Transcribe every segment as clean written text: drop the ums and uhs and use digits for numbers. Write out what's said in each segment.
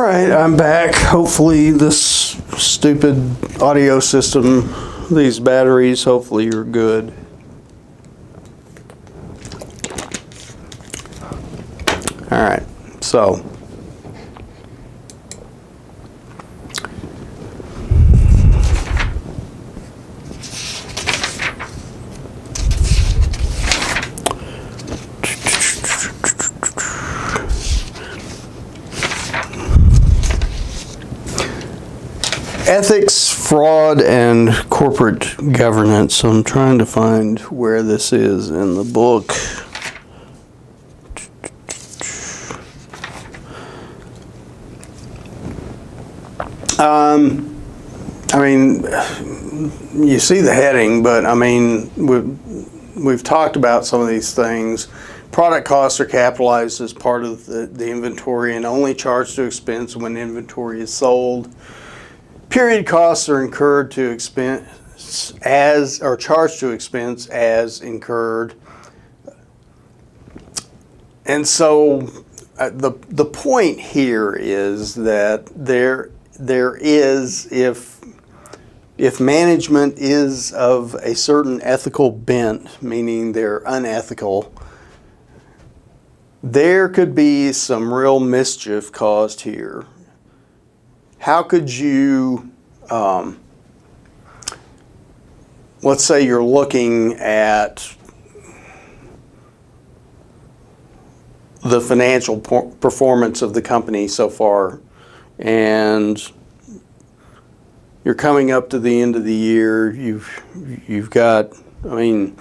right, I'm back. Hopefully this stupid audio system, these batteries, hopefully are good. All right, so ethics, fraud, and corporate governance. So I'm trying to find where this is in the book. I mean, you see the heading, but I mean, we've talked about some of these things. Product costs are capitalized as part of the inventory and only charged to expense when inventory is sold. Period costs are incurred to expense as, or charged to expense as incurred. And so the point here is that there is, if management is of a certain ethical bent, meaning they're unethical, there could be some real mischief caused here. How could you, let's say you're looking at the financial performance of the company so far, and you're coming up to the end of the year. You've got, I mean,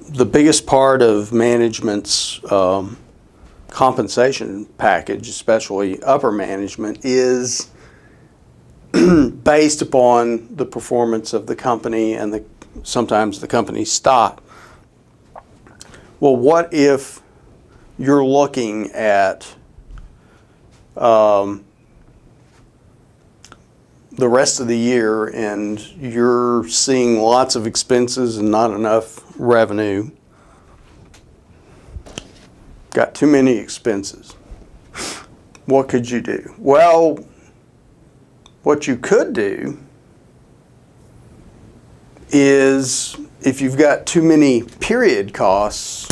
the biggest part of management's compensation package, especially upper management, is based upon the performance of the company and sometimes the company's stock. Well, what if you're looking at the rest of the year and you're seeing lots of expenses and not enough revenue? Got too many expenses. What could you do? Well, what you could do is, if you've got too many period costs,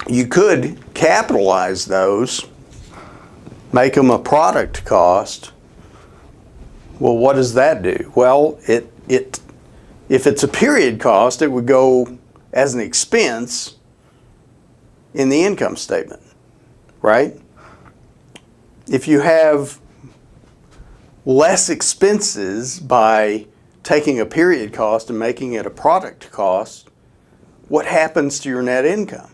you could capitalize those, make them a product cost. Well, what does that do? Well, if it's a period cost, it would go as an expense in the income statement, right? If you have less expenses by taking a period cost and making it a product cost, what happens to your net income?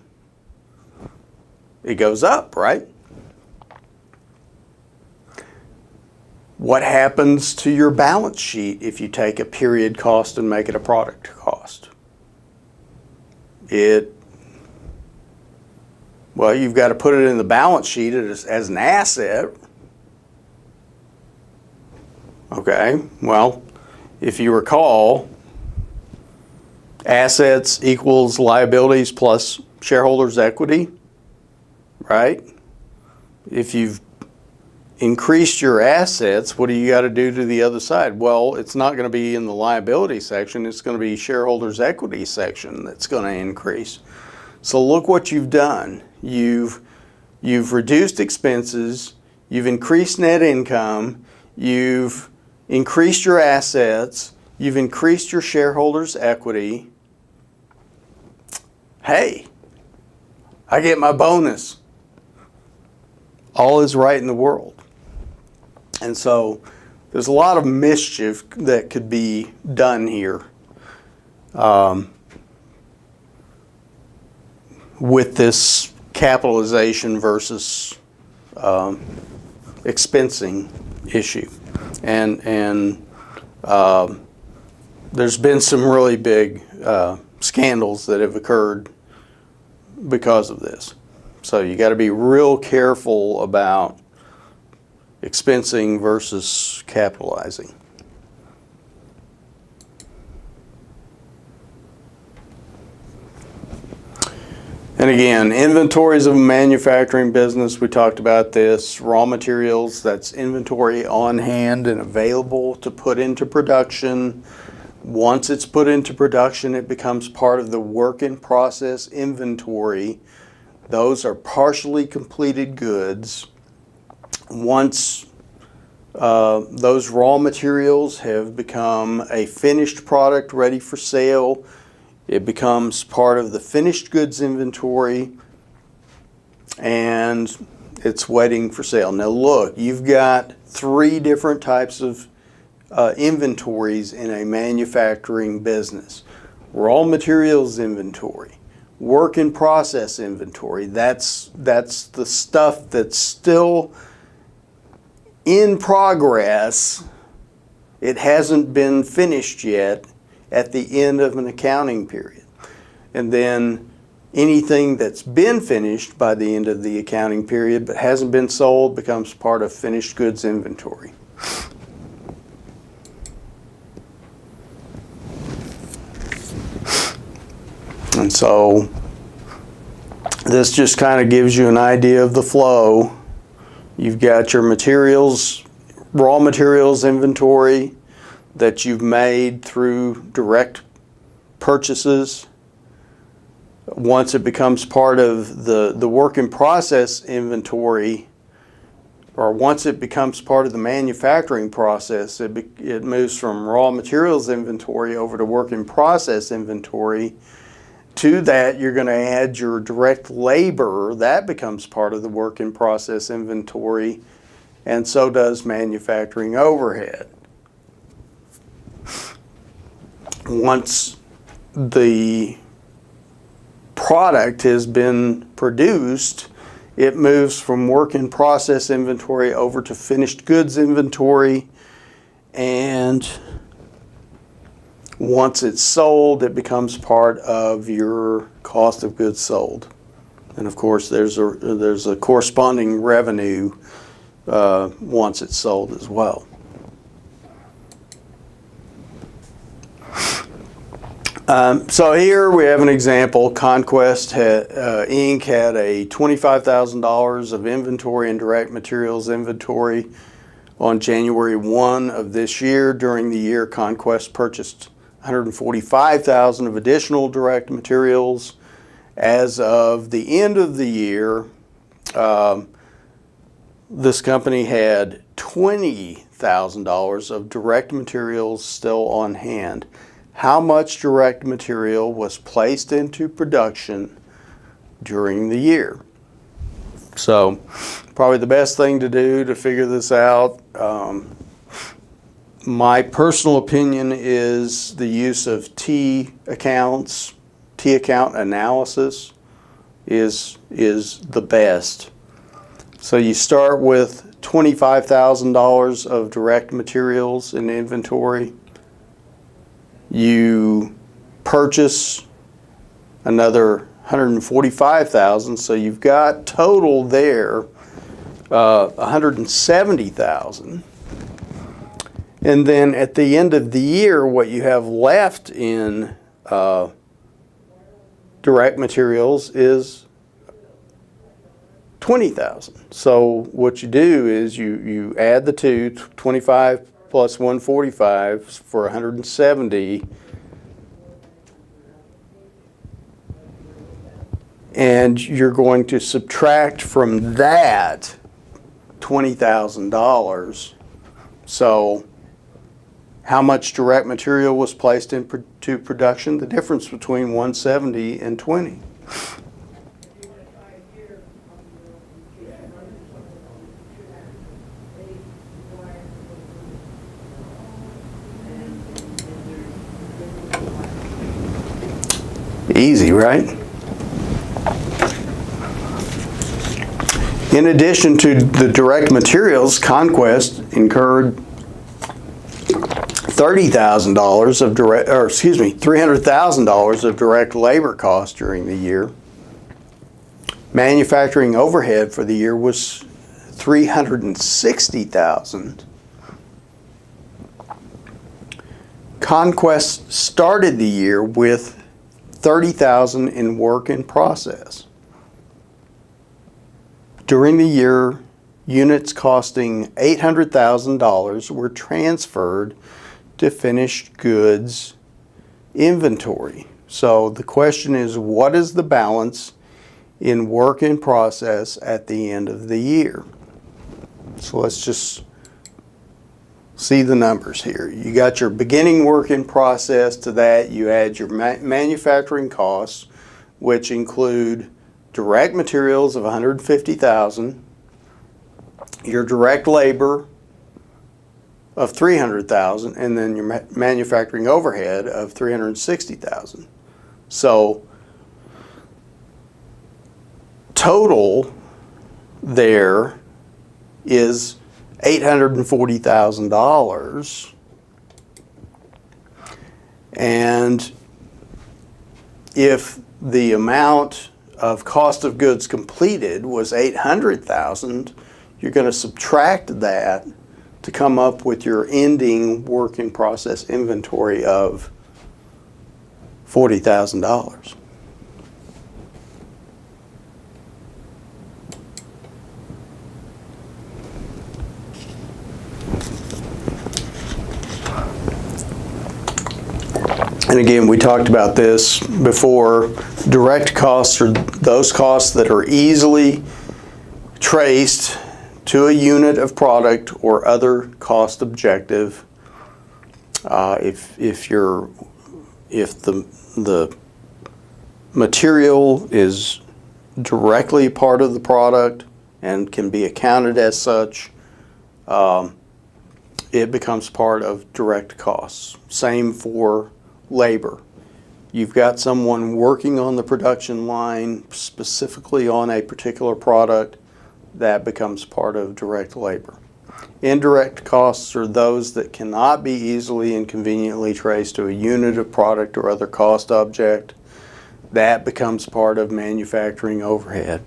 It goes up, right? What happens to your balance sheet if you take a period cost and make it a product cost? Well, you've got to put it in the balance sheet as an asset. Okay, well, if you recall, assets equals liabilities plus shareholders' equity, right? If you've increased your assets, what do you got to do to the other side? Well, it's not going to be in the liability section. It's going to be shareholders' equity section that's going to increase. So look what you've done. You've reduced expenses. You've increased net income. You've increased your assets. You've increased your shareholders' equity. Hey, I get my bonus. All is right in the world. And so there's a lot of mischief that could be done here with this capitalization versus expensing issue. And there's been some really big scandals that have occurred because of this. So you got to be real careful about expensing versus capitalizing. And again, inventories of a manufacturing business, we talked about this. Raw materials, that's inventory on hand and available to put into production. Once it's put into production, it becomes part of the work in process inventory. Those are partially completed goods. Once those raw materials have become a finished product ready for sale, it becomes part of the finished goods inventory and it's waiting for sale. Now look, you've got 3 different types of inventories in a manufacturing business. Raw materials inventory, work in process inventory. That's the stuff that's still in progress. It hasn't been finished yet at the end of an accounting period. And then anything that's been finished by the end of the accounting period but hasn't been sold becomes part of finished goods inventory. And so this just kind of gives you an idea of the flow. You've got your materials, raw materials inventory that you've made through direct purchases. Once it becomes part of the work in process inventory, or once it becomes part of the manufacturing process, it moves from raw materials inventory over to work in process inventory. To that, you're going to add your direct labor. That becomes part of the work in process inventory, and so does manufacturing overhead. Once the product has been produced, it moves from work in process inventory over to finished goods inventory, and once it's sold, it becomes part of your cost of goods sold. And of course, there's a corresponding revenue once it's sold as well. So here we have an example. Conquest Inc. had a $25,000 of inventory and direct materials inventory on January 1 of this year. During the year, Conquest purchased $145,000 of additional direct materials. As of the end of the year, this company had $20,000 of direct materials still on hand. How much direct material was placed into production during the year? So probably the best thing to do to figure this out, my personal opinion is the use of T account analysis is the best. So you start with $25,000 of direct materials in inventory. You purchase another $145,000, so you've got total there $170,000. And then at the end of the year, what you have left in direct materials is $20,000. So what you do is you add the two, 25 plus 145 for 170, and you're going to subtract from that $20,000. So how much direct material was placed into production? The difference between 170 and 20. Easy, right? In addition to the direct materials, Conquest incurred $300,000 of direct labor costs during the year. Manufacturing overhead for the year was $360,000. Conquest started the year with $30,000 in work in process. During the year, units costing $800,000 were transferred to finished goods inventory. So the question is, what is the balance in work in process at the end of the year? So let's just see the numbers here. You got your beginning work in process. To that you add your manufacturing costs, which include direct materials of $150,000, your direct labor of $300,000, and then your manufacturing overhead of $360,000. So total there is $840,000, and if the amount of cost of goods completed was $800,000, you're going to subtract that to come up with your ending work in process inventory of $40,000. And again, we talked about this before. Direct costs are those costs that are easily traced to a unit of product or other cost objective. If the material is directly part of the product and can be accounted as such, it becomes part of direct costs. Same for labor. You've got someone working on the production line specifically on a particular product, that becomes part of direct labor. Indirect costs are those that cannot be easily and conveniently traced to a unit of product or other cost object. That becomes part of manufacturing overhead.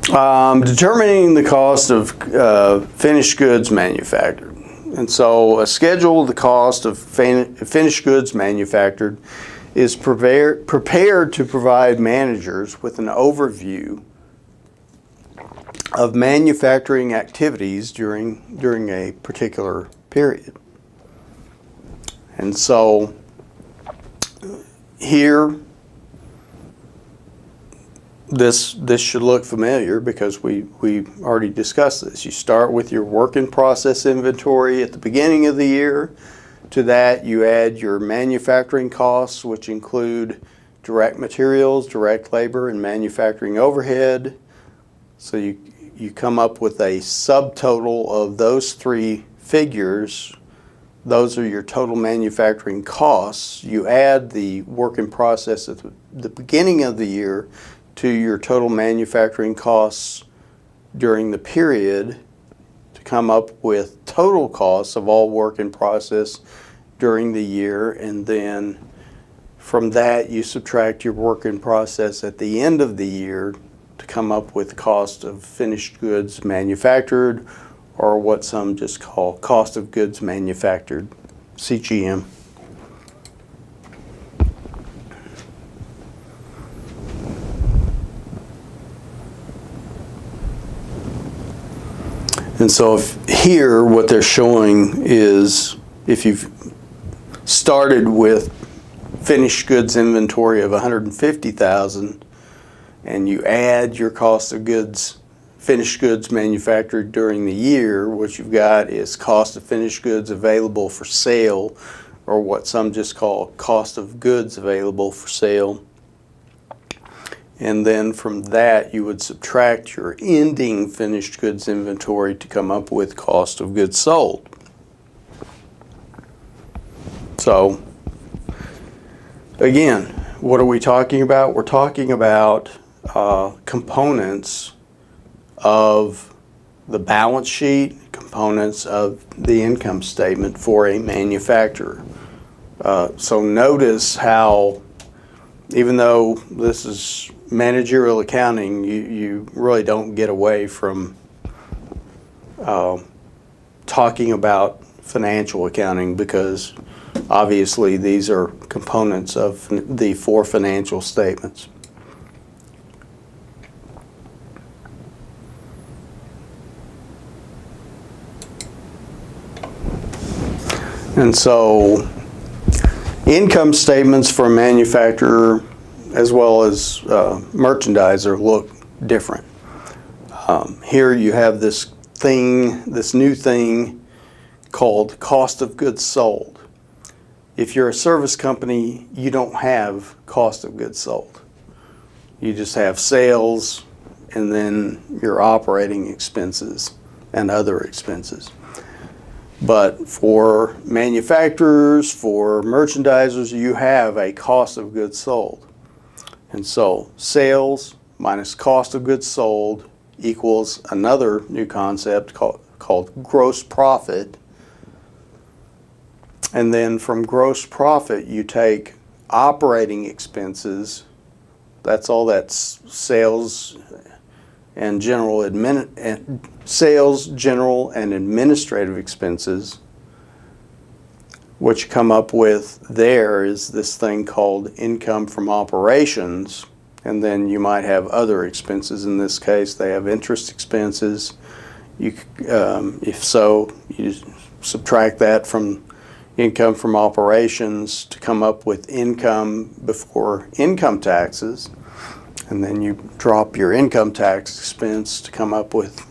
Determining the cost of finished goods manufactured. And so a schedule of the cost of finished goods manufactured is prepared to provide managers with an overview of manufacturing activities during a particular period. And so here, this should look familiar because we already discussed this. You start with your work in process inventory at the beginning of the year. To that you add your manufacturing costs, which include direct materials, direct labor, and manufacturing overhead. So you come up with a subtotal of those three figures. Those are your total manufacturing costs. You add the work in process at the beginning of the year to your total manufacturing costs during the period to come up with total costs of all work in process during the year, and then from that you subtract your work in process at the end of the year to come up with cost of finished goods manufactured, or what some just call cost of goods manufactured, CGM. And so here what they're showing is if you've started with finished goods inventory of $150,000 and you add your cost of goods, finished goods manufactured during the year, what you've got is cost of finished goods available for sale, or what some just call cost of goods available for sale. And then from that you would subtract your ending finished goods inventory to come up with cost of goods sold. So again, what are we talking about? We're talking about components of the balance sheet, components of the income statement for a manufacturer. So notice how, even though this is managerial accounting, you really don't get away from talking about financial accounting, because obviously these are components of the 4 financial statements. And so income statements for a manufacturer as well as merchandiser look different. Here you have this new thing called cost of goods sold. If you're a service company, you don't have cost of goods sold. You just have sales and then your operating expenses and other expenses. But for manufacturers, for merchandisers, you have a cost of goods sold. And so sales minus cost of goods sold equals another new concept called gross profit. And then from gross profit, you take operating expenses. That's all that's sales and general and administrative expenses. What you come up with there is this thing called income from operations, and then you might have other expenses. In this case, they have interest expenses. If so, you subtract that from income from operations to come up with income before income taxes, and then you drop your income tax expense to come up with,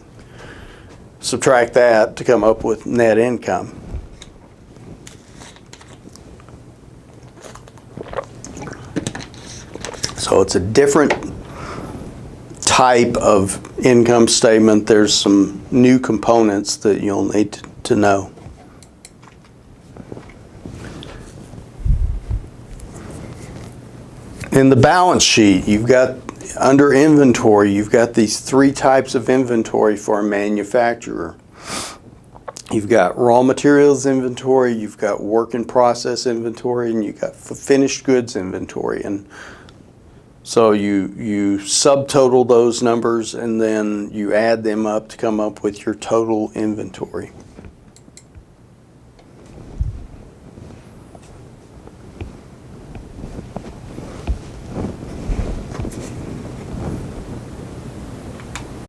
subtract that to come up with net income. So it's a different type of income statement. There's some new components that you'll need to know. In the balance sheet, you've got, under inventory, you've got these 3 types of inventory for a manufacturer. You've got raw materials inventory, you've got work in process inventory, and you've got finished goods inventory. And so you subtotal those numbers and then you add them up to come up with your total inventory.